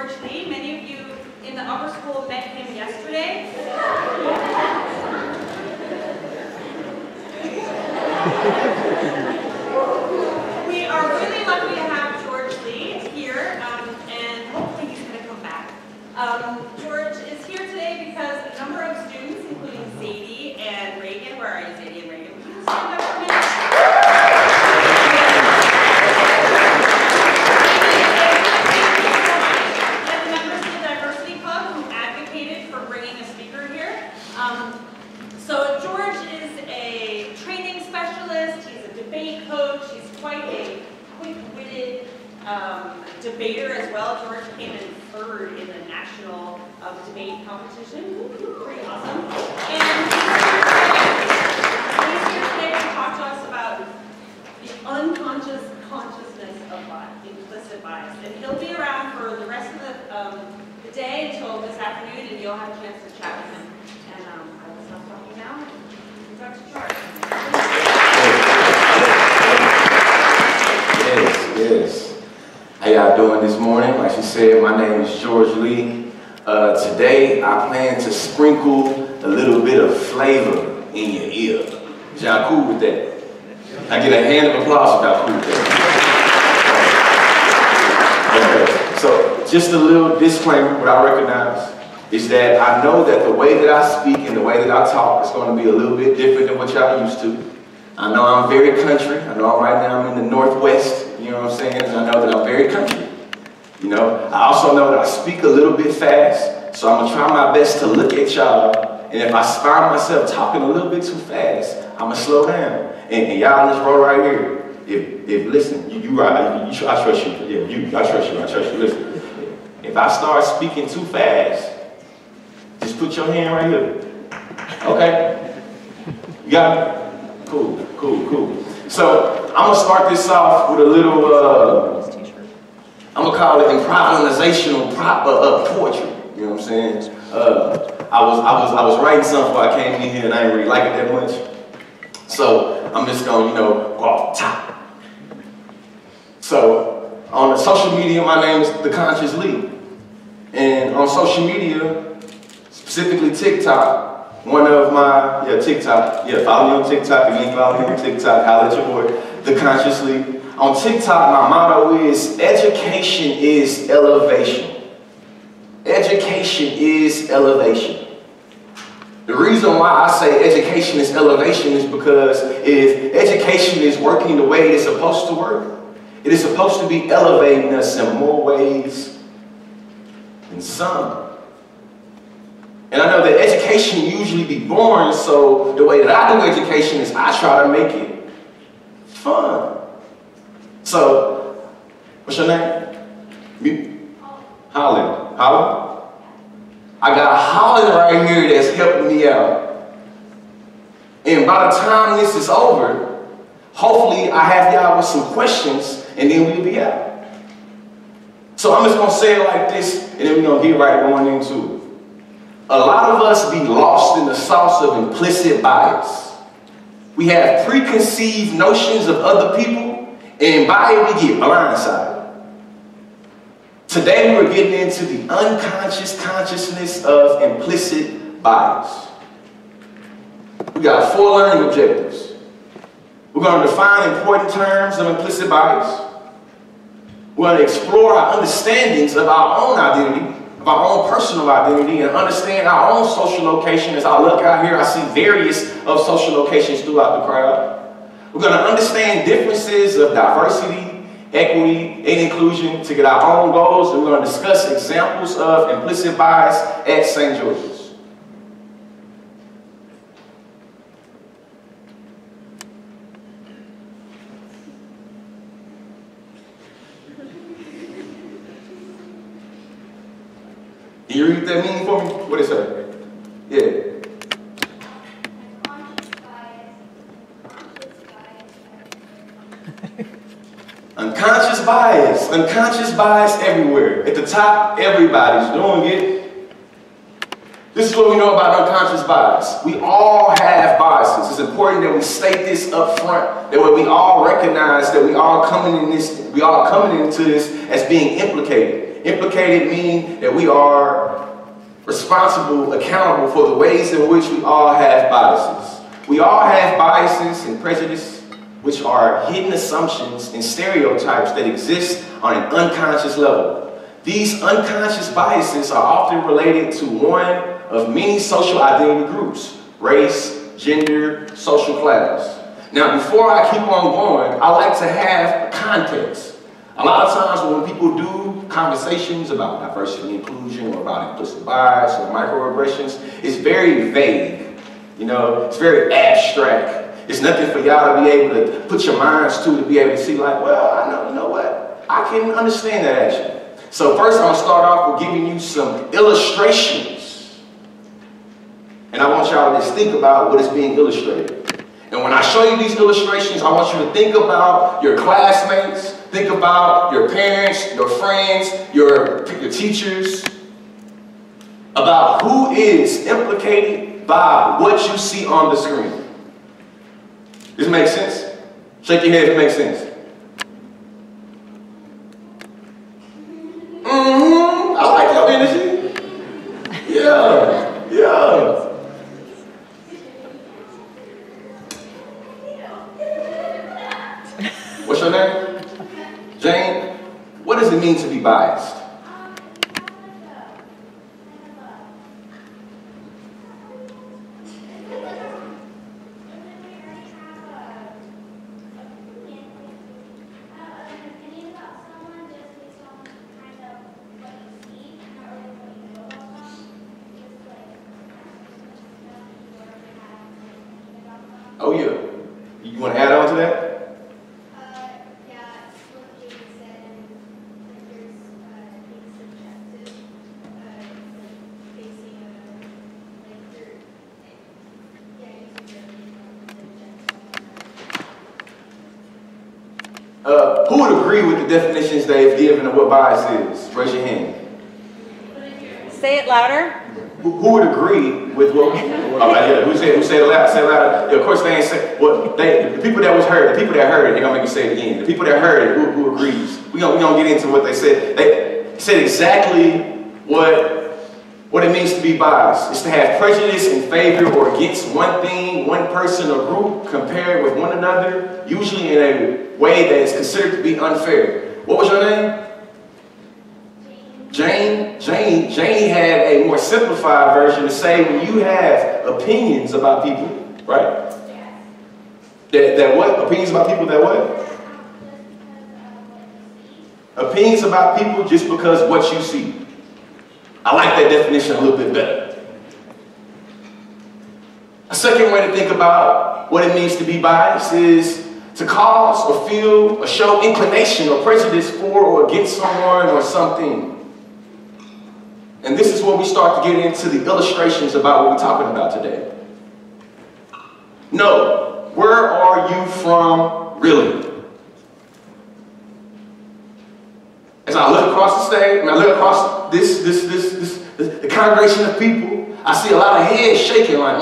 George Lee. Many of you in the upper school met him yesterday. We are really lucky to have George Lee here, and hopefully he's going to come back. George is here today because a number of students, including Zadie and Reagan, where are you, Zadie and Reagan? Would you stand up for a minute? So George is a training specialist, he's a debate coach, he's quite a quick-witted debater as well. George came in third in the national debate competition. Pretty awesome. And he's here today to talk to us about the unconscious consciousness of implicit bias. And he'll be around for the rest of the day until this afternoon, and you'll have a chance to chat with him. And I will stop talking now. Dr. George. Yes. How y'all doing this morning? Like she said, my name is George Lee. Today, I plan to sprinkle a little bit of flavor in your ear. Is y'all cool with that? I get a hand of applause if y'all cool with that. Okay. So, just a little disclaimer, what I recognize is that I know that the way that I speak and the way that I talk is going to be a little bit different than what y'all used to. I know I'm very country. I know right now I'm in the Northwest, you know what I'm saying? And I know that I'm very country. You know, I also know that I speak a little bit fast, so I'm going to try my best to look at y'all, and if I find myself talking a little bit too fast, I'm going to slow down. And y'all in this row right here, if listen, you right, I trust you. Yeah, I trust you. Listen, if I start speaking too fast, just put your hand right here. Okay? You got it? Cool. So, I'm going to start this off with a little, I'm going to call it improvisational poetry. You know what I'm saying? I was writing something before I came in here and I didn't really like it that much. So, I'm just going to, go off the top. So, on the social media, my name is The Conscious Lee. And on social media, specifically TikTok, one of my, TikTok, follow me on TikTok. If you ain't follow me on TikTok, holla at your boy, The Conscious Lee. On TikTok, my motto is, education is elevation. Education is elevation. The reason why I say education is elevation is because if education is working the way it is supposed to work, it is supposed to be elevating us in more ways than some. And I know that education usually be boring, so the way that I do education is I try to make it fun. So, what's your name? Holland. Holland? I got Holland right here that's helping me out. And by the time this is over, hopefully I have y'all with some questions, and then we'll be out. So I'm just going to say it like this, and then we're going to get right going into it. A lot of us be lost in the sauce of implicit bias. We have preconceived notions of other people, and by it we get blindsided. Today we're getting into the unconscious consciousness of implicit bias. We got 4 learning objectives. We're going to define important terms of implicit bias. We're going to explore our understandings of our own identity, of our own personal identity, and understand our own social location. As I look out here, I see various of social locations throughout the crowd. We're going to understand differences of diversity, equity, and inclusion to get our own goals, and we're going to discuss examples of implicit bias at St. George's. Can you read that meaning for me? What is it? Yeah. Unconscious bias. Unconscious bias everywhere. At the top, everybody's doing it. This is what we know about unconscious bias. We all have biases. It's important that we state this up front. That way we all recognize that we all coming into this as being implicated. Implicated mean that we are responsible, accountable for the ways in which we all have biases. We all have biases and prejudice, which are hidden assumptions and stereotypes that exist on an unconscious level. These unconscious biases are often related to one of many social identity groups: race, gender, social class. Now, before I keep on going, I like to have context. A lot of times when people do conversations about diversity and inclusion or about implicit bias or microaggressions, it's very vague. You know, it's very abstract. It's nothing for y'all to be able to put your minds to be able to see like, well, I know, you know what? I can understand that action. So first I'm gonna start off with giving you some illustrations. And I want y'all to just think about what is being illustrated. And when I show you these illustrations, I want you to think about your classmates, think about your parents, your friends, your teachers, about who is implicated by what you see on the screen. Does it make sense? Shake your head if it makes sense. I like your energy. Yeah, yeah. What's your name? Jane. What does it mean to be biased? Oh yeah. You want to add on to that? Who would agree with the definitions they've given of what bias is? Raise your hand. Say it louder. Who would agree with what? Oh, yeah. Who said it loud? Say it louder. Yeah, of course they ain't say. Well, the people that was heard, the people that heard it, they're gonna make you say it again. The people that heard it, who agrees? We gonna get into what they said. They said exactly what it means to be biased. It's to have prejudice in favor or against one thing, one person or group compared with one another, usually in a way that is considered to be unfair. What was your name? Jane. Jane had a more simplified version to say when you have opinions about people, right? That what? Opinions about people that what? Opinions about people just because of what you see. I like that definition a little bit better. A second way to think about what it means to be biased is to cause or feel or show inclination or prejudice for or against someone or something. And this is where we start to get into the illustrations about what we're talking about today. No, where are you from, really? As I look across the stage, and I look across the congregation of people, I see a lot of heads shaking like,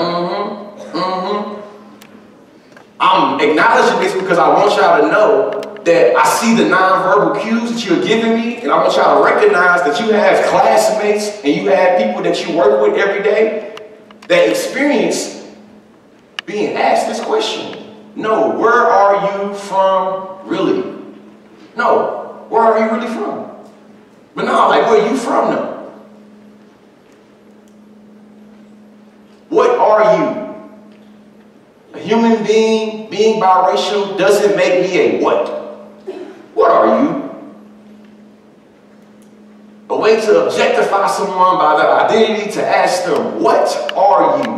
I'm acknowledging this because I want y'all to know that I see the nonverbal cues that you're giving me, and I want y'all to recognize that you have classmates and you have people that you work with every day that experience being asked this question. No, where are you from, really? No, where are you really from? But no, like, where are you from, though? What are you? A human being biracial doesn't make me a what? What are you? A way to objectify someone by their identity, to ask them, what are you?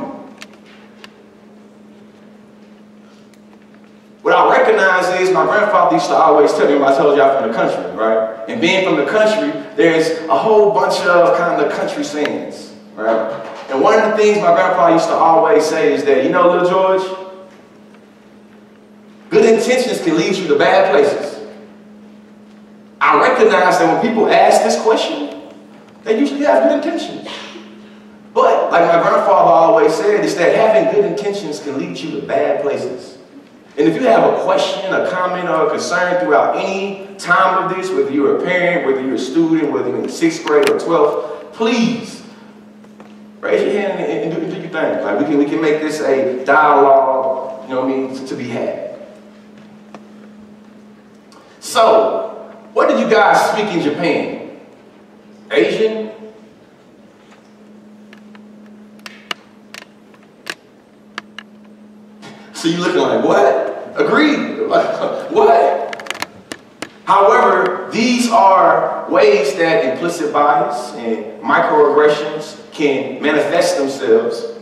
What I recognize is my grandfather used to always tell me when I told you I'm from the country, right? And being from the country, there's a whole bunch of kind of country sayings, right? And one of the things my grandpa used to always say is that, you know, little George, good intentions can lead you to bad places. I recognize that when people ask this question, they usually have good intentions. But, like my grandfather always said, is that having good intentions can lead you to bad places. And if you have a question, a comment, or a concern throughout any time of this, whether you're a parent, whether you're a student, whether you're in 6th grade or 12th, please raise your hand and do your thing. Like we can make this a dialogue, you know what I mean, to be had. So, what did you guys speak in Japan? Asian? So you looking like, what? Agreed. Like, what? However, these are ways that implicit bias and microaggressions can manifest themselves.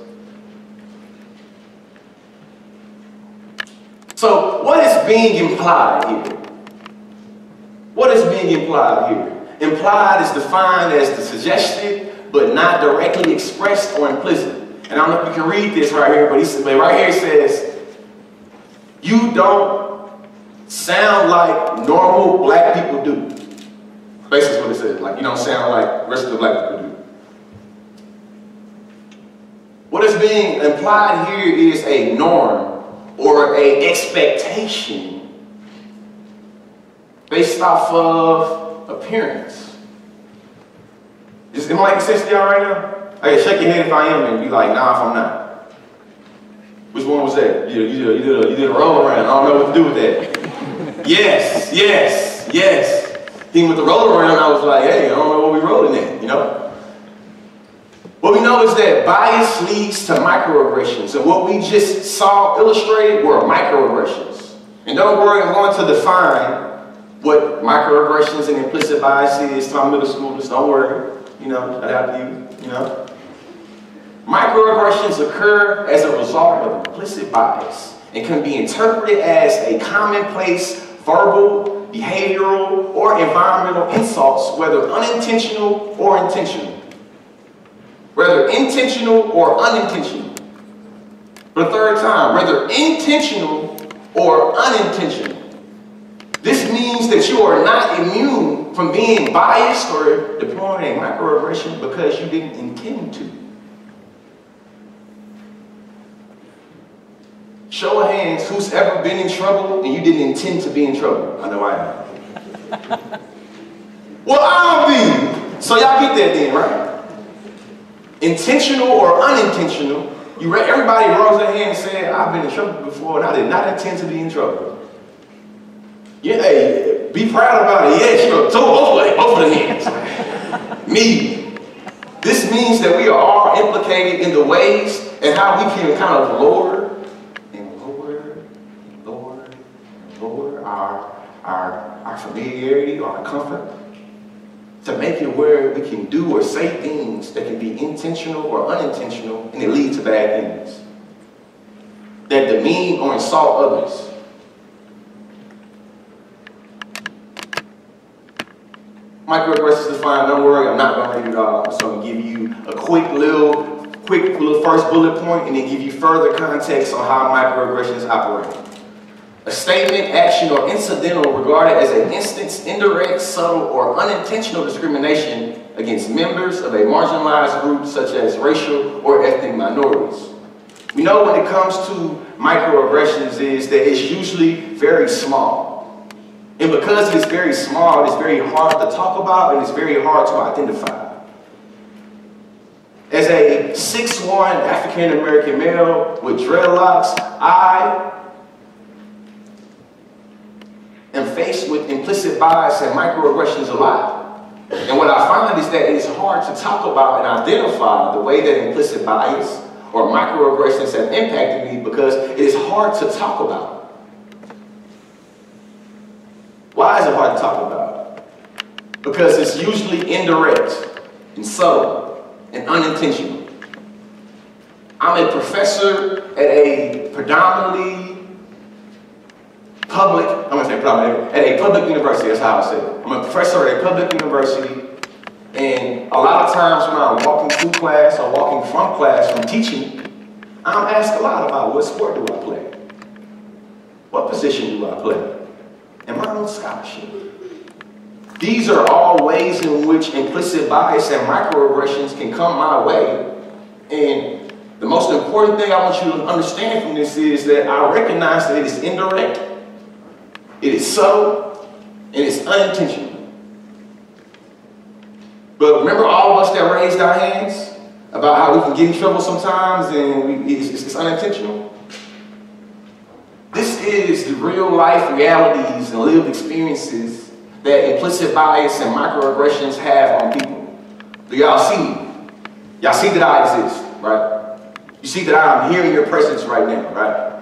So what is being implied here? What is being implied here? Implied is defined as the suggested, but not directly expressed or implicit. And I don't know if you can read this right here, but right here it says, you don't sound like normal black people do. Basically what it says, like you don't sound like the rest of the black people do. What is being implied here is a norm or an expectation based off of appearance. Am I making sense to y'all right now? Okay, shake your head if I am and be like, nah, if I'm not. Which one was that? You did a roll around. I don't know what to do with that. Yes, yes, yes. Even with the roll around, I was like, hey, I don't know what we're rolling at, you know? What we know is that bias leads to microaggressions. And what we just saw illustrated were microaggressions. And don't worry, I'm going to define what microaggressions and implicit bias is to our middle schoolers. Don't worry, you know, shout out to you, you know. Microaggressions occur as a result of implicit bias and can be interpreted as a commonplace verbal, behavioral, or environmental insults, whether unintentional or intentional. Whether intentional or unintentional. For the third time, whether intentional or unintentional. This means that you are not immune from being biased or deploying a microaggression because you didn't intend to. Show of hands, who's ever been in trouble and you didn't intend to be in trouble? I know I am. Well, I'll be. So y'all get that then, right? Intentional or unintentional, everybody rose their hand and said, I've been in trouble before and I did not intend to be in trouble. Yeah, hey, be proud about it. Yeah, sure. So both of the hands. Me. This means that we are all implicated in the ways and how we can kind of lower our familiarity or our comfort to make it where we can do or say things that can be intentional or unintentional and it leads to bad things that demean or insult others. Microaggressions defined, don't worry, I'm not going to read it all. So I'm going to give you a quick little first bullet point and then give you further context on how microaggressions operate. A statement, action, or incidental regarded as an instance, indirect, subtle, or unintentional discrimination against members of a marginalized group such as racial or ethnic minorities. We know when it comes to microaggressions is that it's usually very small. And because it's very small, it's very hard to talk about and it's very hard to identify. As a 6'1" African-American male with dreadlocks, I am faced with implicit bias and microaggressions a lot. And what I find is that it is hard to talk about and identify the way that implicit bias or microaggressions have impacted me because it is hard to talk about. Why is it hard to talk about? Because it's usually indirect and subtle and unintentional. I'm a professor at a predominantly public, I'm going to say predominantly, at a public university, that's how I say it. I'm a professor at a public university, and a lot of times when I'm walking through class or walking from class from teaching, I'm asked a lot about what sport do I play? What position do I play? Am I on scholarship? These are all ways in which implicit bias and microaggressions can come my way. And The most important thing I want you to understand from this is that I recognize that it is indirect, it is subtle, and it's unintentional. But remember all of us that raised our hands about how we can get in trouble sometimes and it's unintentional? This is the real life realities and lived experiences that implicit bias and microaggressions have on people. Do y'all see me? Y'all see that I exist, right? You see that I'm here in your presence right now, right?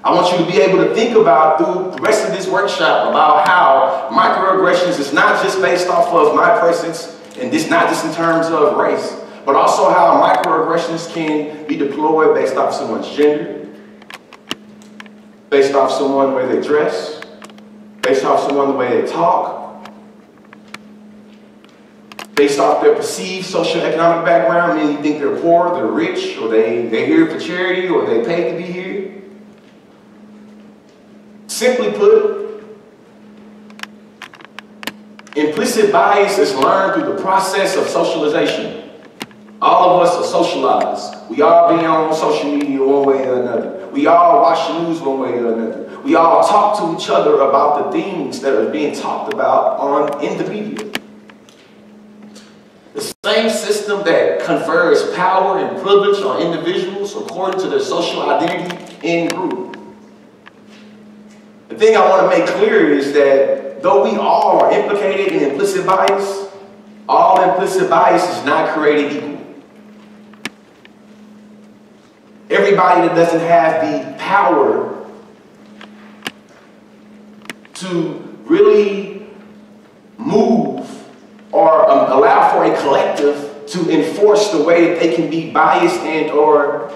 I want you to be able to think about through the rest of this workshop about how microaggressions is not just based off of my presence and this not just in terms of race, but also how microaggressions can be deployed based off someone's gender, based off someone the way they dress, based off someone the way they talk, based off their perceived socioeconomic background, meaning you think they're poor, they're rich, or they're here for charity, or they paid to be here. Simply put, implicit bias is learned through the process of socialization. All of us are socialized. We all be on social media one way or another. We all watch the news one way or another. We all talk to each other about the things that are being talked about in the media. The same system that confers power and privilege on individuals according to their social identity in group. The thing I want to make clear is that though we all are implicated in implicit bias, all implicit bias is not created equal. Everybody that doesn't have the power to really move or allow for a collective to enforce the way that they can be biased and or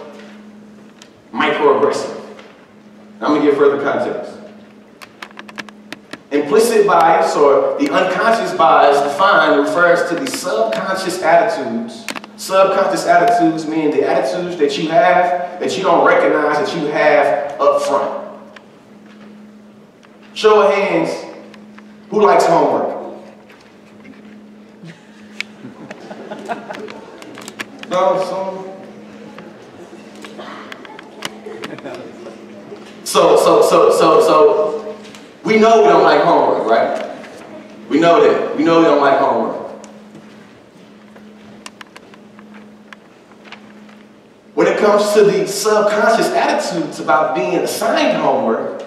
microaggressive. I'm going to give further context. Implicit bias, or the unconscious bias defined, refers to the subconscious attitudes. Subconscious attitudes mean the attitudes that you have that you don't recognize that you have up front. Show of hands, who likes homework? No, So we know we don't like homework, right? We know that. We know we don't like homework. When it comes to the subconscious attitudes about being assigned homework,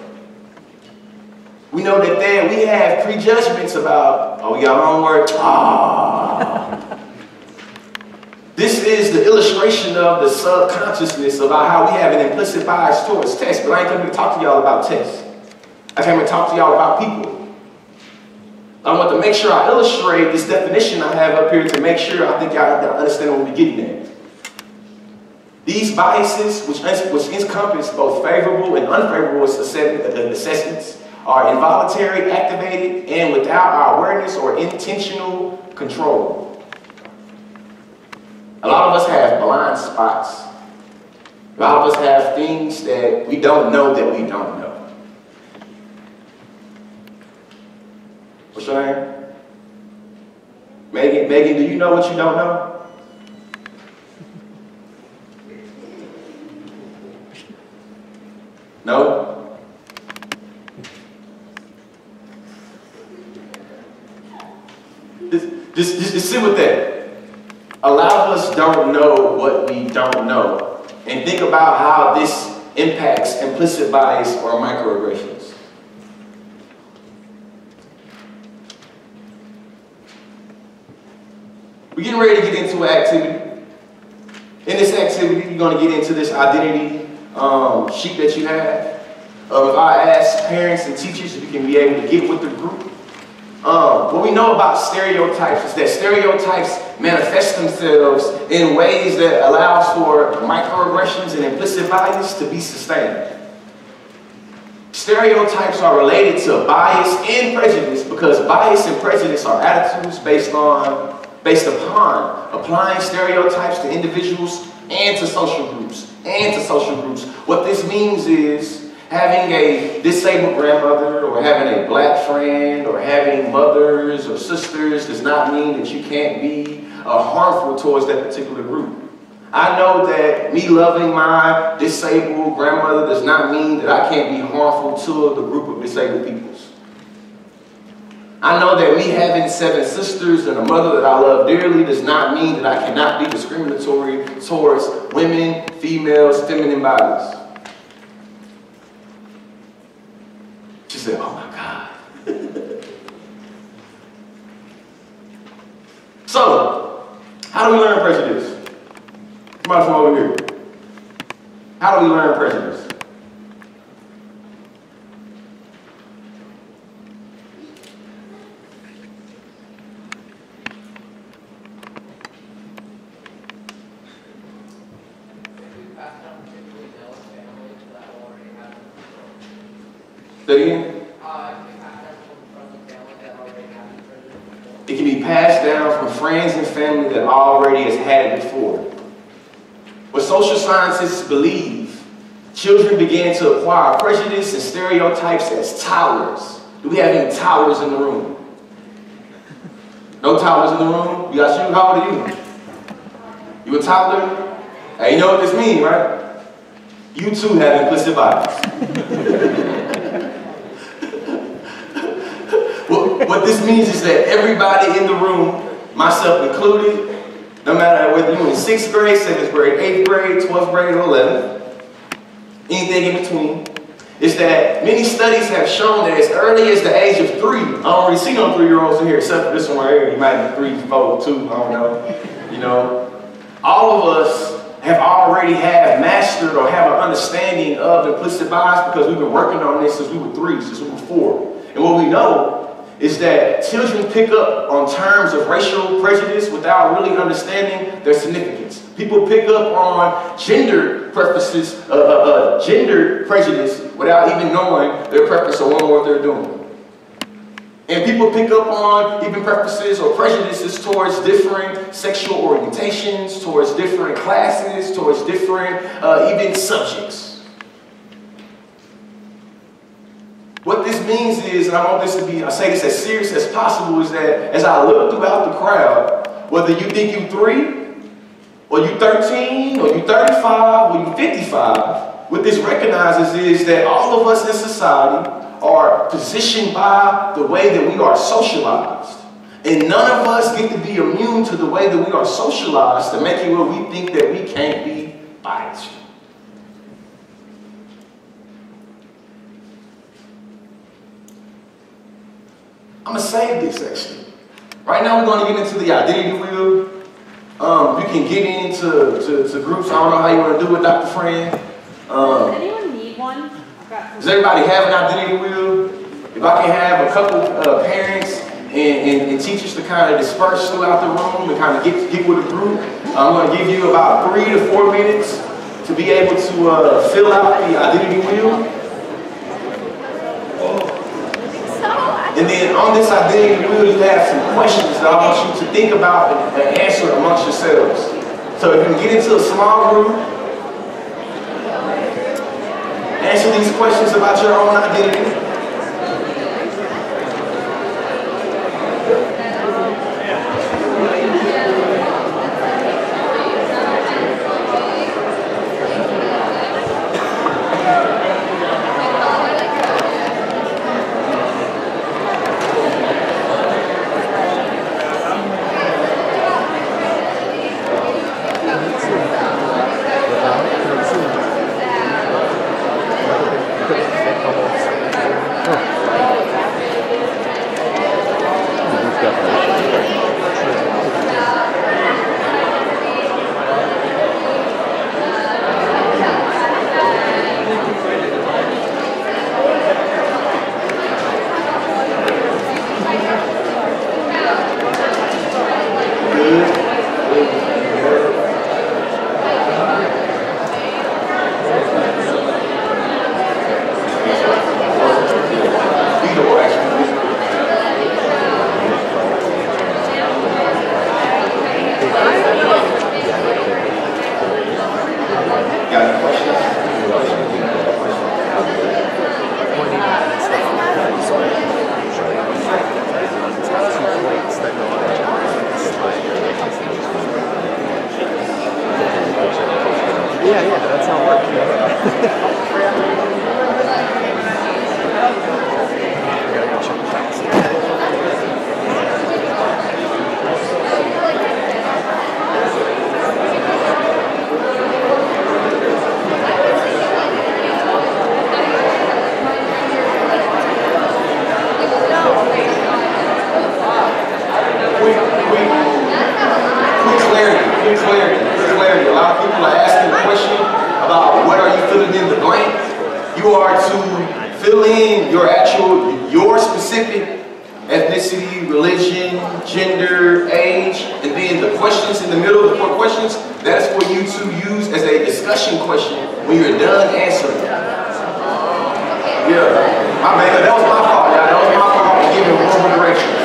we know that there we have prejudgments about, oh, we got homework. This is the illustration of the subconsciousness about how we have an implicit bias towards tests. But I ain't coming to talk to y'all about tests. I came to talk to y'all about people. I want to make sure I illustrate this definition I have up here to make sure I think y'all understand what we're getting at. These biases, which encompass both favorable and unfavorable assessments, are involuntary, activated, and without our awareness or intentional control. A lot of us have blind spots. A lot of us have things that we don't know that we don't know. What's your name? Megan, do you know what you don't know? No? Just sit with that. A lot of us don't know what we don't know. And think about how this impacts implicit bias or microaggressions. We're getting ready to get into an activity. In this activity, you're going to get into this identity sheet that you have. If I ask parents and teachers if you can be able to get with the group, what we know about stereotypes is that stereotypes manifest themselves in ways that allows for microaggressions and implicit bias to be sustained. Stereotypes are related to bias and prejudice because bias and prejudice are attitudes based upon applying stereotypes to individuals and to social groups. What this means is having a disabled grandmother or having a black friend or having mothers or sisters does not mean that you can't be harmful towards that particular group. I know that me loving my disabled grandmother does not mean that I can't be harmful to the group of disabled peoples. I know that me having 7 sisters and a mother that I love dearly does not mean that I cannot be discriminatory towards women, females, feminine bodies. She said, oh my God. So, how do we learn prejudice? Somebody from over here. How do we learn prejudice? Say it again? It can be passed down from friends and family that already has had it before. What social scientists believe, children begin to acquire prejudice and stereotypes as toddlers. Do we have any toddlers in the room? No toddlers in the room? You got you? How old are you? You a toddler? Hey, you know what this means, right? You too have implicit bias. What this means is that everybody in the room, myself included, no matter whether you're in 6th grade, 7th grade, 8th grade, 12th grade, or 11th, anything in between, is that many studies have shown that as early as the age of 3, I don't really see no 3-year-olds in here, except for this one right here. He might be 3, 4, 2, I don't know. You know, all of us have already mastered or have an understanding of implicit bias because we've been working on this since we were 3, since we were 4. And what we know is that children pick up on terms of racial prejudice without really understanding their significance. People pick up on gender preferences, gender prejudice without even knowing their preference or knowing what they're doing. And people pick up on even preferences or prejudices towards different sexual orientations, towards different classes, towards different even subjects. What this means is, and I want this to be, I say this as serious as possible, is that as I look throughout the crowd, whether you think you 3, or you 13, or you 35, or you 55, what this recognizes is that all of us in society are positioned by the way that we are socialized. And none of us get to be immune to the way that we are socialized to make it where we think that we can't be biased. I'm going to save this, actually. Right now, we're going to get into the identity wheel. You can get into groups. I don't know how you want to do it, Dr. Fran. Does anyone need one? Does everybody have an identity wheel? If I can have a couple parents and teachers to kind of disperse throughout the room and kind of get with a group, I'm going to give you about 3 to 4 minutes to be able to fill out the identity wheel. And then on this identity wheel, you have some questions that I want you to think about and answer amongst yourselves. So if you can get into a small group, answer these questions about your own identity. yeah, that's how it works. Clarity. A lot of people are asking the question about what are you filling in the blank. You are to fill in your specific ethnicity, religion, gender, age, and then the questions in the middle, the 4 questions, that is for you to use as a discussion question when you're done answering. Yeah, my bad, that was my fault, y'all. That was my fault for giving wrong directions.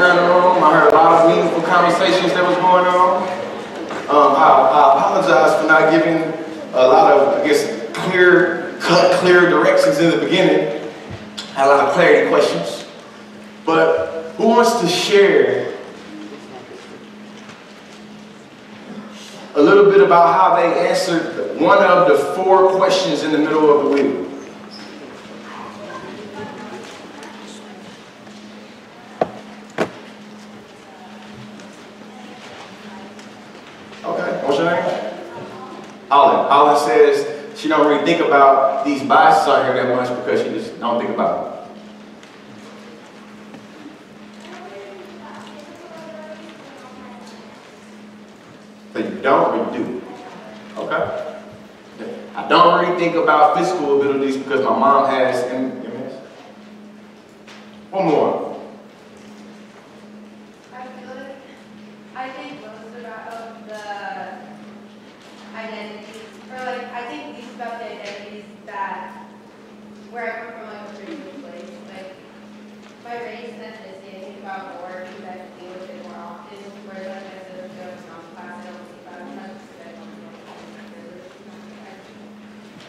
around the room. I heard a lot of meaningful conversations that was going on. I apologize for not giving a lot of, I guess, clear directions in the beginning. I had a lot of clarity questions. But who wants to share a little bit about how they answered one of the 4 questions in the middle of the wheel? Okay, what's your name? Holland. Holland says she don't really think about these biases on here that much because she just don't think about them. So you don't really do. Okay. I don't really think about physical abilities because my mom has MS. One more. I think most about the identities, or like I think these about the identities that where I come from, like a pretty good place. Like my race and ethnicity, I think about more because I deal with it more often. Whereas like I said, if I was in class, I don't think about it much because I don't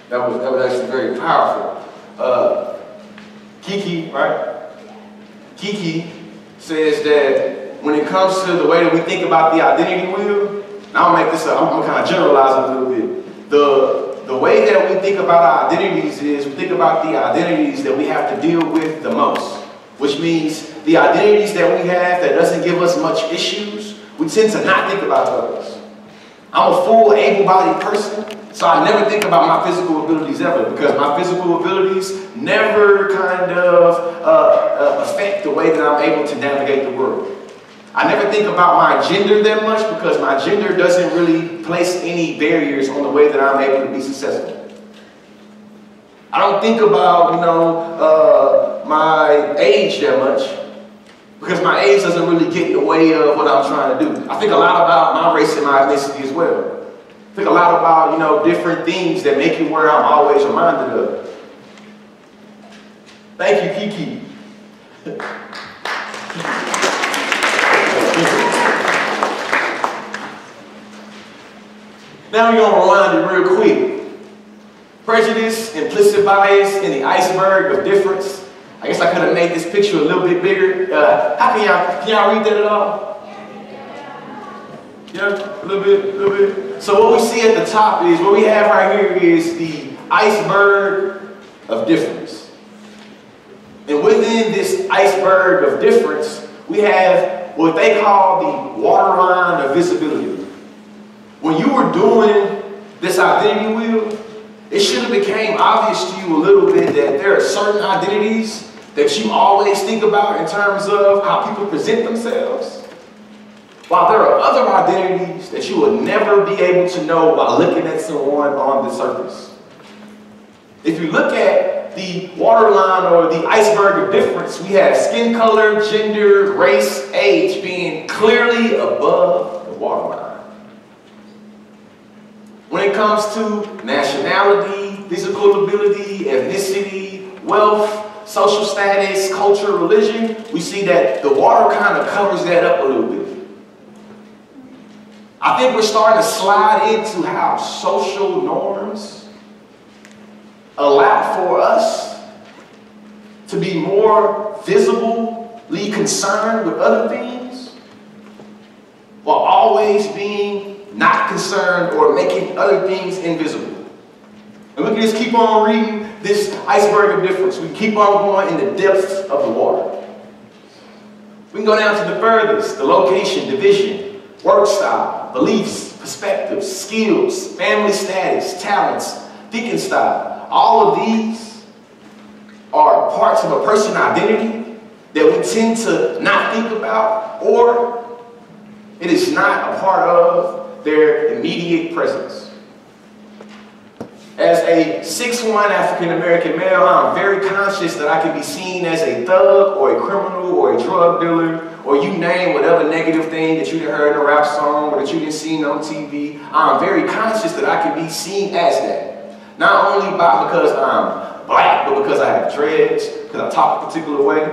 know That was actually very powerful. Kiki, right? Kiki says that when it comes to the way that we think about the identity wheel, now I'm gonna make this up, I'm gonna kind of generalize it a little bit. The way that we think about our identities is we think about the identities that we have to deal with the most, which means the identities that we have that doesn't give us much issues, we tend to not think about those. I'm a full able-bodied person, so I never think about my physical abilities ever because my physical abilities never kind of affect the way that I'm able to navigate the world. I never think about my gender that much because my gender doesn't really place any barriers on the way that I'm able to be successful. I don't think about, my age that much because my age doesn't really get in the way of what I'm trying to do. I think a lot about my race and my ethnicity as well. I think a lot about, different things that make it where I'm always reminded of. Thank you, Kiki. Now we're going to rewind it real quick. Prejudice, implicit bias, and the iceberg of difference. I guess I could have made this picture a little bit bigger. Can y'all read that at all? Yeah, a little bit. So what we see at the top is, what we have right here is the iceberg of difference. And within this iceberg of difference, we have what they call the waterline of visibility. When you were doing this identity wheel, it should have became obvious to you a little bit that there are certain identities that you always think about in terms of how people present themselves, while there are other identities that you will never be able to know by looking at someone on the surface. If you look at the waterline or the iceberg of difference, we have skin color, gender, race, age being clearly above the waterline. When it comes to nationality, physical ability, ethnicity, wealth, social status, culture, religion, we see that the water kind of covers that up a little bit. I think we're starting to slide into how social norms allow for us to be more visibly concerned with other things while always being not concerned or making other things invisible. And we can just keep on reading this iceberg of difference. We keep on going in the depths of the water. We can go down to the furthest, the location, division, work style, beliefs, perspectives, skills, family status, talents, thinking style. All of these are parts of a person's identity that we tend to not think about, or it is not a part of their immediate presence. As a 6'1" African-American male, I'm very conscious that I can be seen as a thug or a criminal or a drug dealer, or you name whatever negative thing that you heard in a rap song or that you didn't see on TV. I'm very conscious that I can be seen as that. Not only because I'm black, but because I have dreads, because I talk a particular way.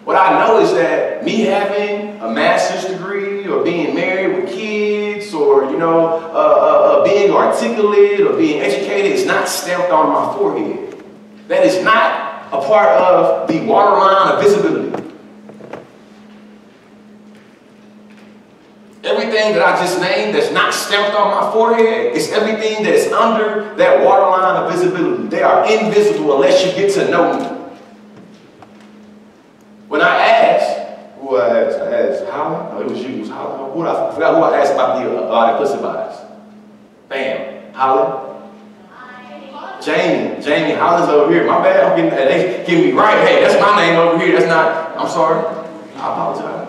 What I know is that me having a master's degree or being married with kids or, being articulate or being educated is not stamped on my forehead. That is not a part of the waterline of visibility. Everything that I just named that's not stamped on my forehead is everything that is under that waterline of visibility. They are invisible unless you get to know me. When I asked, I asked Holland? No, it was you. It was Holland. I forgot who I asked about the implicit bias. Bam. Holland? Jamie, Holland's over here. My bad. They give me right. Hey, that's my name over here. That's not, I'm sorry. I apologize.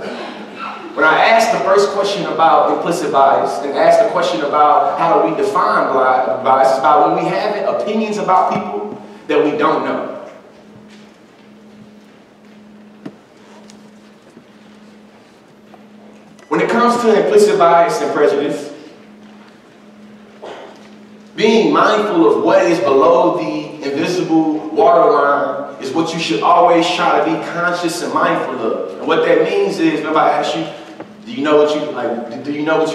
When I asked the first question about implicit bias and asked the question about how do we define bias, it's about when we have opinions about people that we don't know. When it comes to implicit bias and prejudice, being mindful of what is below the invisible waterline is what you should always try to be conscious and mindful of. And what that means is, if I ask you, do you know what you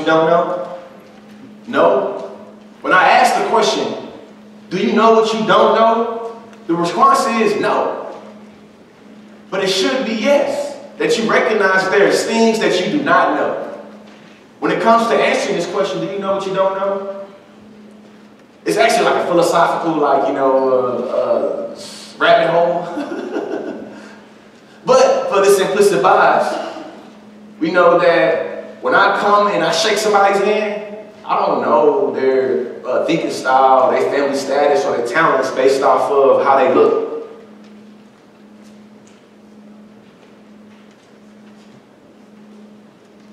don't know? No. When I ask the question, do you know what you don't know? The response is no. But it should be yes. That you recognize that there's things that you do not know. When it comes to answering this question, do you know what you don't know? It's actually like a philosophical, rabbit hole. But for this implicit bias, we know that when I come and I shake somebody's hand, I don't know their thinking style, their family status, or their talents based off of how they look.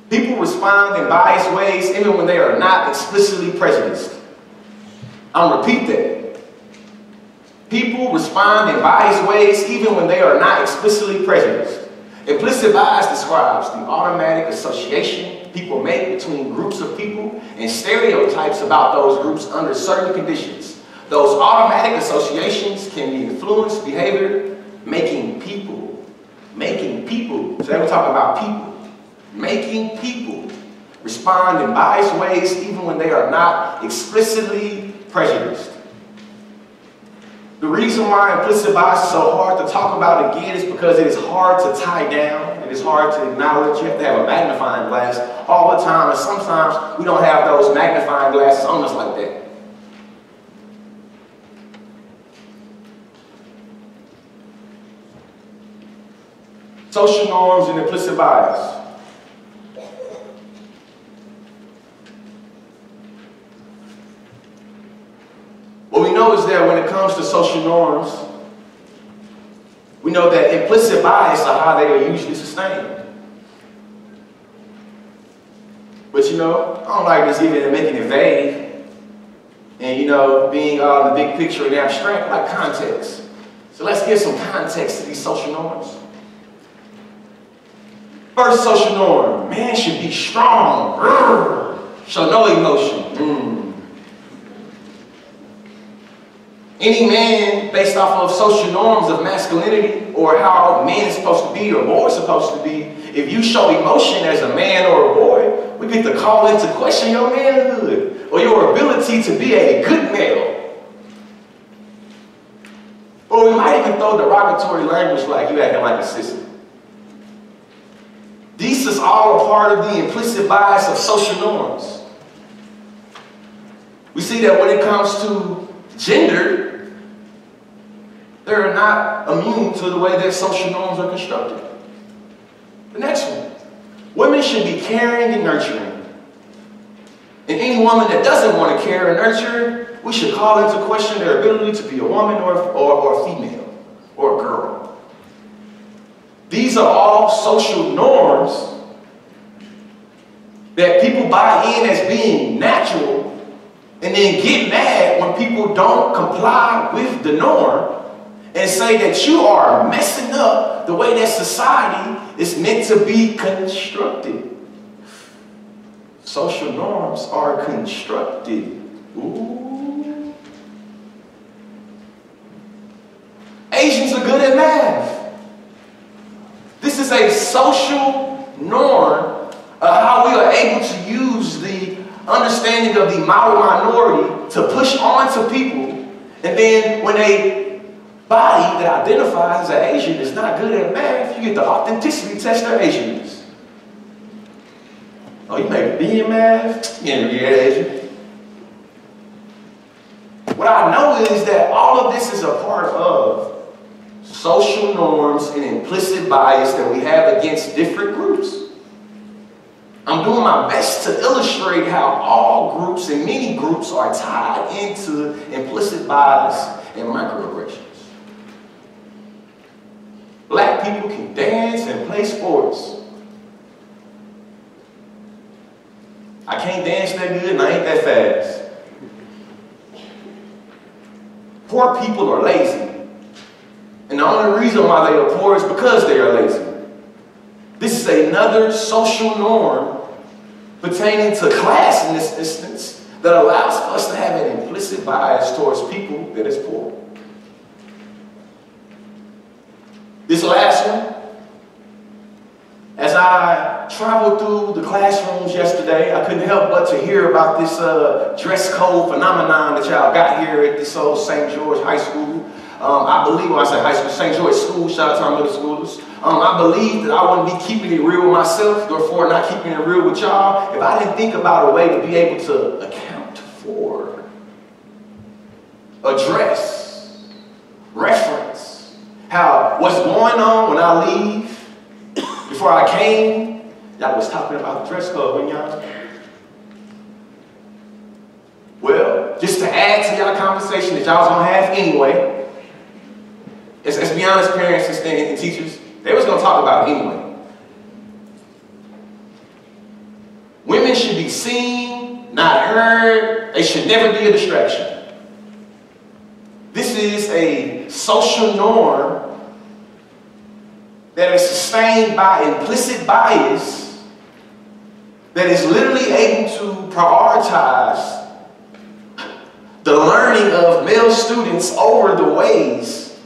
People respond in biased ways even when they are not explicitly prejudiced. I'll repeat that. People respond in biased ways even when they are not explicitly prejudiced. Implicit bias describes the automatic association people make between groups of people and stereotypes about those groups under certain conditions. Those automatic associations can be influenced behavior, making people. Today we're talking about people. Making people respond in biased ways even when they are not explicitly prejudiced. The reason why implicit bias is so hard to talk about again is because it is hard to tie down. It is hard to acknowledge. You have to have a magnifying glass all the time, and sometimes we don't have those magnifying glasses on us like that. Social norms and implicit bias. What we know is that when it comes to social norms, we know that implicit bias are how they are usually sustained. But I don't like just even making it vague and being all in the big picture and abstract, like context. So let's give some context to these social norms. First social norm, man should be strong, show no emotion. Any man, based off of social norms of masculinity or how a man is supposed to be or a boy is supposed to be, if you show emotion as a man or a boy, we get to call into question your manhood or your ability to be a good male. Or we might even throw derogatory language like you acting like a sissy. These is all a part of the implicit bias of social norms. We see that when it comes to gender, they're not immune to the way that social norms are constructed. The next one. Women should be caring and nurturing. And any woman that doesn't want to care and nurture, we should call into question their ability to be a woman or a female or a girl. These are all social norms that people buy in as being natural and then get mad when people don't comply with the norm and say that you are messing up the way that society is meant to be constructed. Social norms are constructed. Ooh. Asians are good at math. This is a social norm of how we are able to use the understanding of the model minority to push on to people, and then when a body that identifies as an Asian is not good at math, you get the authenticity test their Asianness. Oh, you may be in math, you ain't really Asian. What I know is that all of this is a part of social norms and implicit bias that we have against different groups. I'm doing my best to illustrate how all groups and many groups are tied into implicit bias and microaggressions. Black people can dance and play sports. I can't dance that good and I ain't that fast. Poor people are lazy. And the only reason why they are poor is because they are lazy. This is another social norm pertaining to class in this instance that allows us to have an implicit bias towards people that is poor. This last one, as I traveled through the classrooms yesterday, I couldn't help but to hear about this dress code phenomenon that y'all got here at this old St. George High School. I believe when I say high school, St. George School, shout out to our middle schoolers. I believe that I wouldn't be keeping it real with myself, therefore not keeping it real with y'all, if I didn't think about a way to be able to account for, address, reference, how what's going on when I leave. Before I came, y'all was talking about the dress code, when y'all? Well, just to add to y'all conversation that y'all was gonna have anyway, let's be honest, parents and teachers, they was gonna talk about it anyway. Women should be seen, not heard. They should never be a distraction. This is a social norm that is sustained by implicit bias that is literally able to prioritize the learning of male students over the ways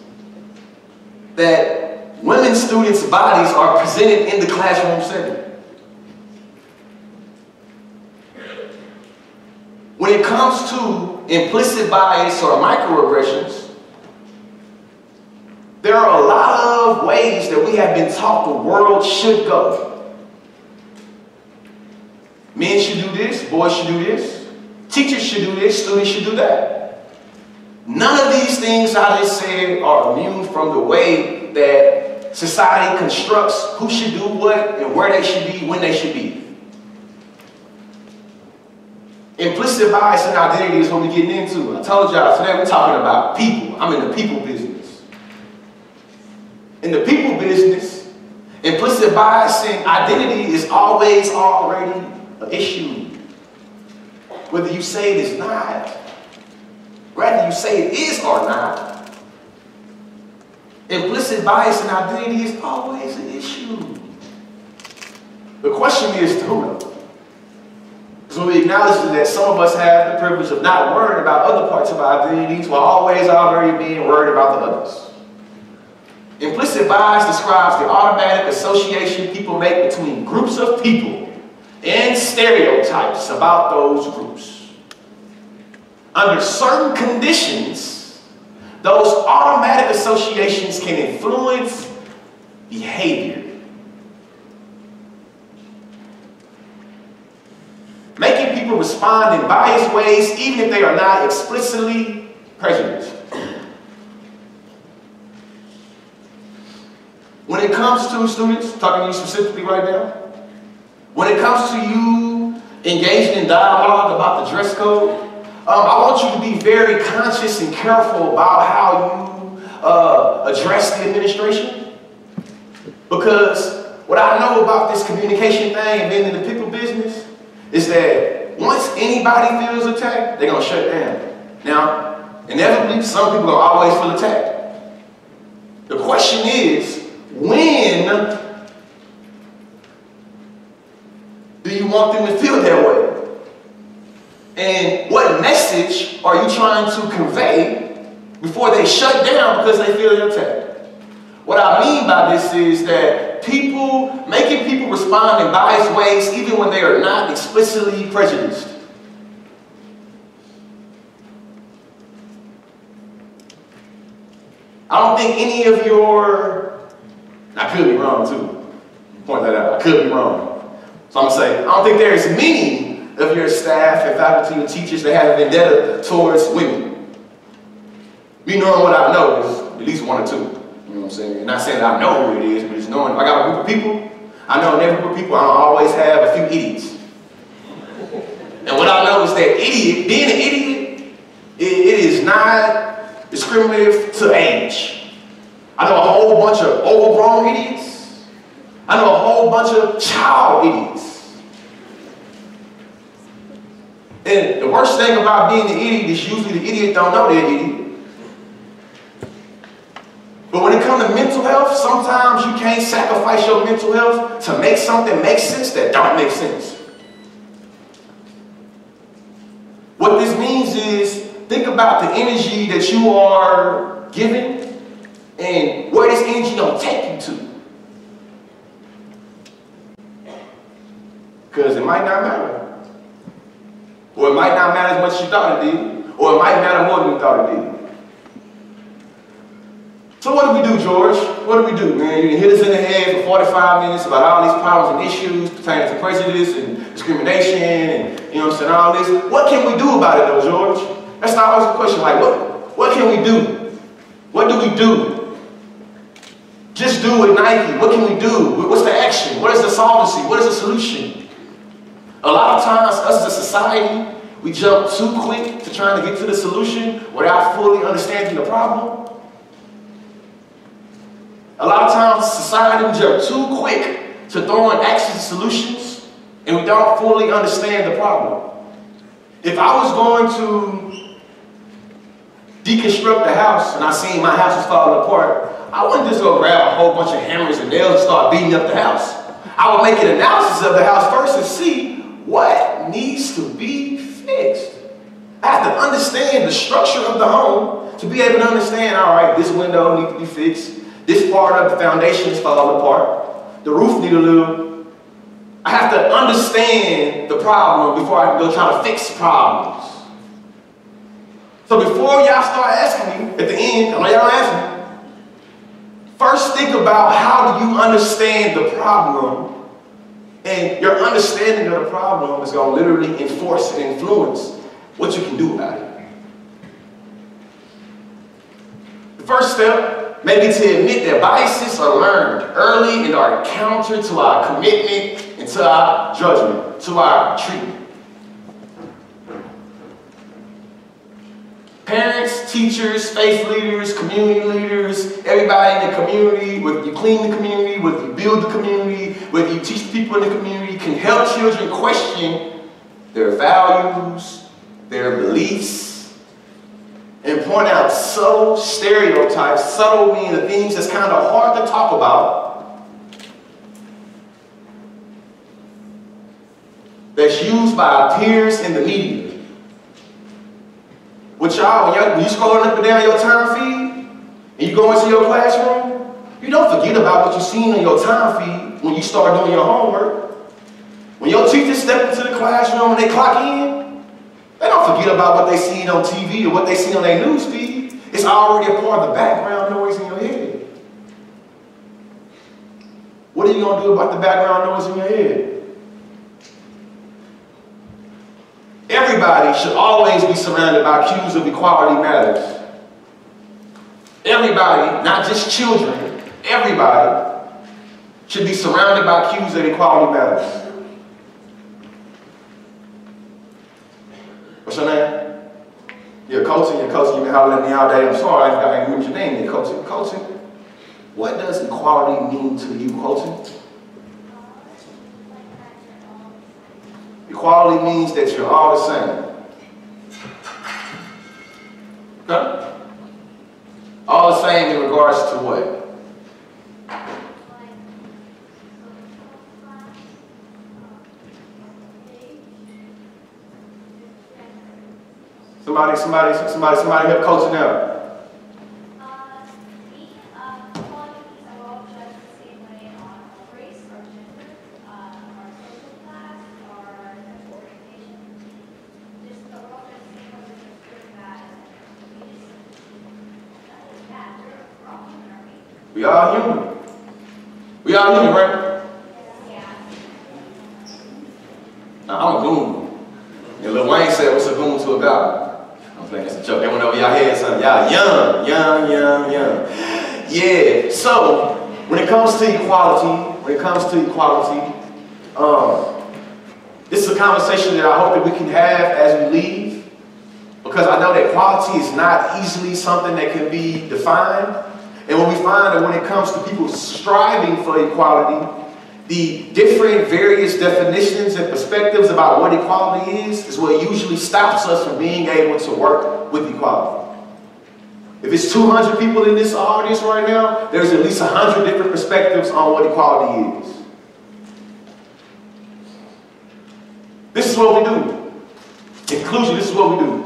that women students' bodies are presented in the classroom setting. When it comes to implicit bias or microaggressions, there are a lot of ways that we have been taught the world should go. Men should do this, boys should do this, teachers should do this, students should do that. None of these things I just said are immune from the way that society constructs who should do what and where they should be, when they should be. Implicit bias and identity is what we're getting into. I told y'all today we're talking about people. I'm in the people business. In the people business, implicit bias and identity is always already an issue. Whether you say it is not, rather you say it is or not, implicit bias and identity is always an issue. The question is to who though? Because when we acknowledge that some of us have the privilege of not worrying about other parts of our identities while always already being worried about the others. Implicit bias describes the automatic association people make between groups of people and stereotypes about those groups. Under certain conditions, those automatic associations can influence behavior. Making people respond in biased ways even if they are not explicitly prejudiced. When it comes to students, talking to you specifically right now, when it comes to you engaging in dialogue about the dress code, I want you to be very conscious and careful about how you address the administration. Because what I know about this communication thing and being in the people business is that once anybody feels attacked, they're going to shut down. Now, inevitably, some people are always feel attacked. The question is, when do you want them to feel that way? And what message are you trying to convey before they shut down because they feel attacked? What I mean by this is that making people respond in biased ways even when they are not explicitly prejudiced. I don't think any of I could be wrong too, point that out, I could be wrong. So I'm gonna say, I don't think there's many of your staff and faculty and teachers that have a vendetta towards women. Me knowing what I know is at least one or two. You know what I'm saying? Not saying that I know who it is, but just knowing if I got a group of people, I know in every group of people I always have a few idiots. And what I know is that being an idiot, it is not discriminative to age. I know a whole bunch of overgrown idiots. I know a whole bunch of child idiots. And the worst thing about being an idiot is usually the idiot don't know they're an idiot. But when it comes to mental health, sometimes you can't sacrifice your mental health to make something make sense that don't make sense. What this means is, think about the energy that you are giving and where this energy gonna take you to. Because it might not matter. Or it might not matter as much as you thought it did. Or it might matter more than you thought it did. So what do we do, George? What do we do, man? You can hit us in the head for 45 minutes about all these problems and issues pertaining to prejudice and discrimination and, you know what I'm saying, all this. What can we do about it, though, George? That's not always the question. Like, what can we do? What do we do? Just do with Nike. What can we do? What's the action? What is the solvency? What is the solution? A lot of times, us as a society, we jump too quick to trying to get to the solution without fully understanding the problem. A lot of times, society, we jump too quick to throwing actions and solutions, and we don't fully understand the problem. If I was going to deconstruct the house and I seen my house was falling apart, I wouldn't just go grab a whole bunch of hammers and nails and start beating up the house. I would make an analysis of the house first and see what needs to be fixed. I have to understand the structure of the home to be able to understand, all right, this window needs to be fixed. This part of the foundation is falling apart. The roof needs a little. I have to understand the problem before I can go try to fix problems. So before y'all start asking me at the end, I know y'all asking me, first think about how do you understand the problem, and your understanding of the problem is going to literally enforce and influence what you can do about it. The first step may be to admit that biases are learned early and are counter to our commitment and to our judgment, to our treatment. Parents, teachers, faith leaders, community leaders, everybody in the community, whether you clean the community, whether you build the community, whether you teach people in the community, can help children question their values, their beliefs, and point out subtle stereotypes, subtle meaning the things that's kind of hard to talk about, that's used by our peers in the media. With y'all, when you scrolling up and down your time feed, and you go into your classroom, you don't forget about what you seen on your time feed when you start doing your homework. When your teachers step into the classroom and they clock in, they don't forget about what they seen on TV or what they see on their news feed. It's already a part of the background noise in your head. What are you going to do about the background noise in your head? Everybody should always be surrounded by cues of equality matters. Everybody, not just children, everybody should be surrounded by cues of equality matters. What's your name? You're coaching, you've been hollering at me all day. I'm sorry, I didn't remember your name. You're coaching. Coaching, what does equality mean to you, coaching? Equality means that you're all the same. Okay? All the same in regards to what? Somebody help coaching out. Qualities are all judged the same way in all We all human. We all human, right? Yeah. Now, I'm a goon. And Lil Wayne said, what's a goon to a goblin? I'm playing, that's a joke. That went over y'all head, son. Y'all young. Yeah, so when it comes to equality, this is a conversation that I hope that we can have as we leave, because I know that equality is not easily something that can be defined. And when we find that when it comes to people striving for equality, the different various definitions and perspectives about what equality is what usually stops us from being able to work with equality. If it's 200 people in this audience right now, there's at least 100 different perspectives on what equality is. This is what we do. In conclusion, this is what we do.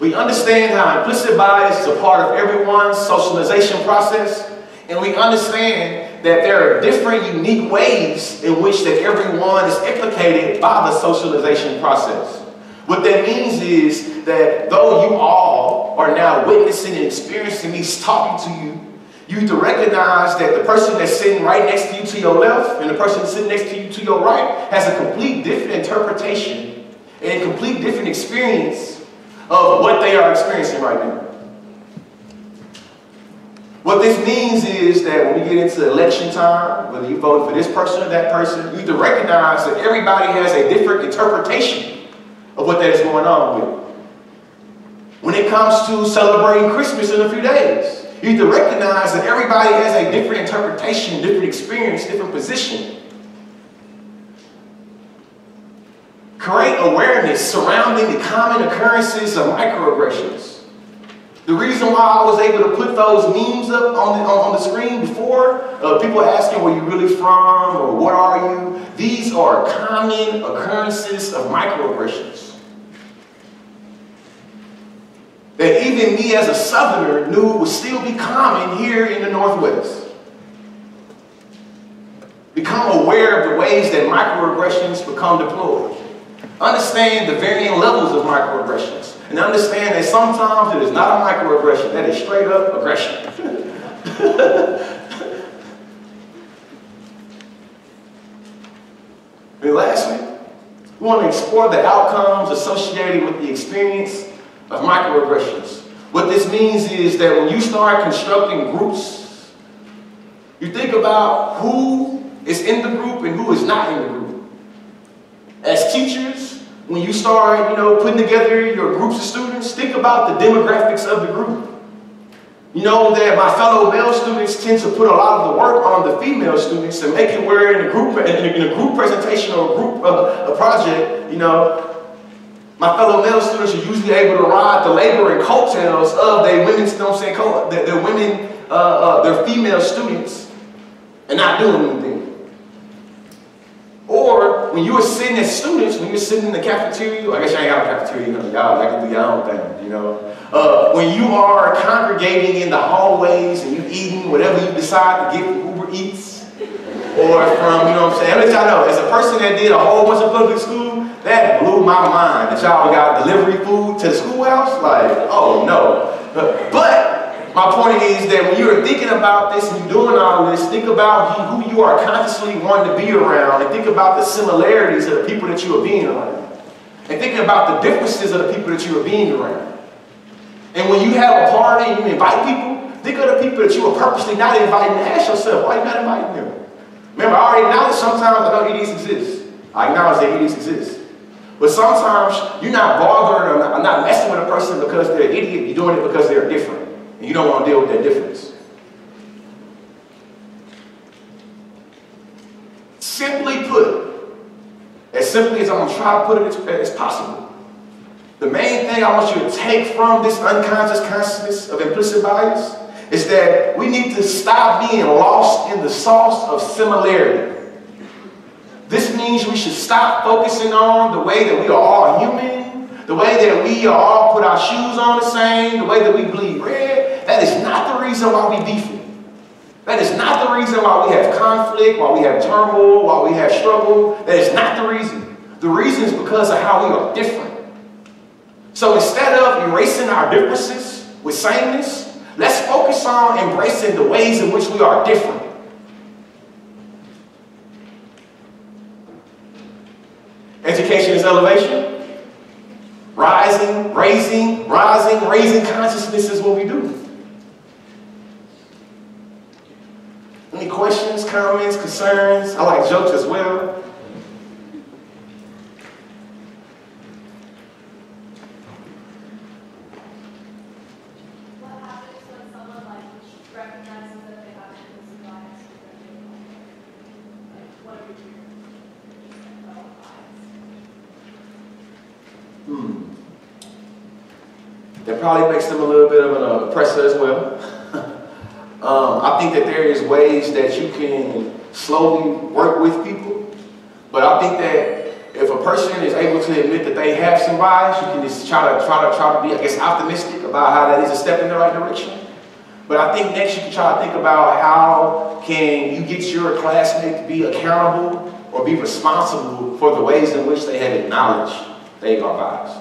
We understand how implicit bias is a part of everyone's socialization process, and we understand that there are different unique ways in which that everyone is implicated by the socialization process. What that means is that though you all are now witnessing and experiencing me talking to you, you have to recognize that the person that's sitting right next to you to your left and the person sitting next to you to your right has a complete different interpretation and a complete different experience of what they are experiencing right now. What this means is that when we get into election time, whether you vote for this person or that person, you have to recognize that everybody has a different interpretation of what that is going on with. When it comes to celebrating Christmas in a few days, you have to recognize that everybody has a different interpretation, different experience, different position. Create awareness surrounding the common occurrences of microaggressions. The reason why I was able to put those memes up on the screen before, people asking where you really from or what are you, these are common occurrences of microaggressions that even me as a Southerner knew would still be common here in the Northwest. Become aware of the ways that microaggressions become deployed. Understand the varying levels of microaggressions. And understand that sometimes it is not a microaggression, that is straight up aggression. And lastly, we want to explore the outcomes associated with the experience of microaggressions. What this means is that when you start constructing groups, you think about who is in the group and who is not in the group. As teachers, when you start, putting together your groups of students, think about the demographics of the group. You know that my fellow male students tend to put a lot of the work on the female students and make it where in a group presentation or a project, my fellow male students are usually able to ride the labor and coattails of their women's, their female students and not doing anything. Or when you were sitting as students, when you were sitting in the cafeteria, I guess y'all ain't got a cafeteria, y'all can do your own thing, when you are congregating in the hallways and you eating whatever you decide to get from Uber Eats, or from, I'm let y'all know, as a person that did a whole bunch of public school, that blew my mind that y'all got delivery food to the schoolhouse, like, oh no. But my point is that when you're thinking about this and you're doing all this, think about who you are consciously wanting to be around, and think about the similarities of the people that you are being around. And think about the differences of the people that you are being around. And when you have a party and you invite people, think of the people that you are purposely not inviting and ask yourself, why are you not inviting them? Remember, I already acknowledge sometimes I know EDs exist. I acknowledge that EDs exist. But sometimes you're not bothered or not messing with a person because they're an idiot. You're doing it because they're different. And you don't want to deal with that difference. Simply put, as simply as I'm going to try to put it as possible, the main thing I want you to take from this unconscious consciousness of implicit bias is that we need to stop being lost in the sauce of similarity. This means we should stop focusing on the way that we are all human, the way that we all put our shoes on the same, the way that we bleed red. That is not the reason why we beefing. That is not the reason why we have conflict, why we have turmoil, why we have struggle. That is not the reason. The reason is because of how we are different. So instead of erasing our differences with sameness, Let's focus on embracing the ways in which we are different. Education is elevation. Rising, raising consciousness is what we do. Any questions, comments, concerns? I like jokes as well. What happens when someone recognizes that they have implicit bias? What are we doing? That probably makes them a little bit of an oppressor as well. I think that there is ways that you can slowly work with people, but I think that if a person is able to admit that they have some bias, you can just try to be, I guess, optimistic about how that is a step in the right direction. But I think next you can try to think about how can you get your classmate to be accountable or be responsible for the ways in which they have acknowledged they are biased.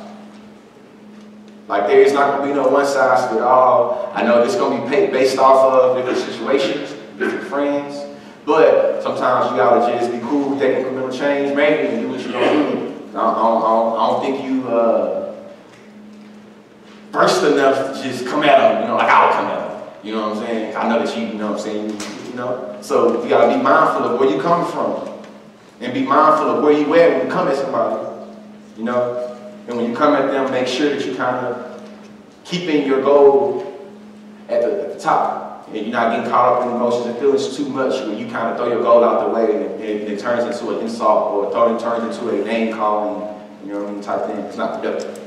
Like, there is not going to be no one size fit all. I know this is going to be based off of different situations, different friends, but sometimes you got to just be cool with that incremental change, maybe, and do what you're going to do. I don't think you burst enough to just come at them, like I would come at them. You know what I'm saying? I know that you know what I'm saying, So you got to be mindful of where you come from, and be mindful of where you at when you come at somebody, And when you come at them, make sure that you kind of keeping your goal at the top. And you're not getting caught up in emotions and feelings too much when you kind of throw your goal out the way and it turns into an insult or it turns into a name calling, type thing. It's not productive.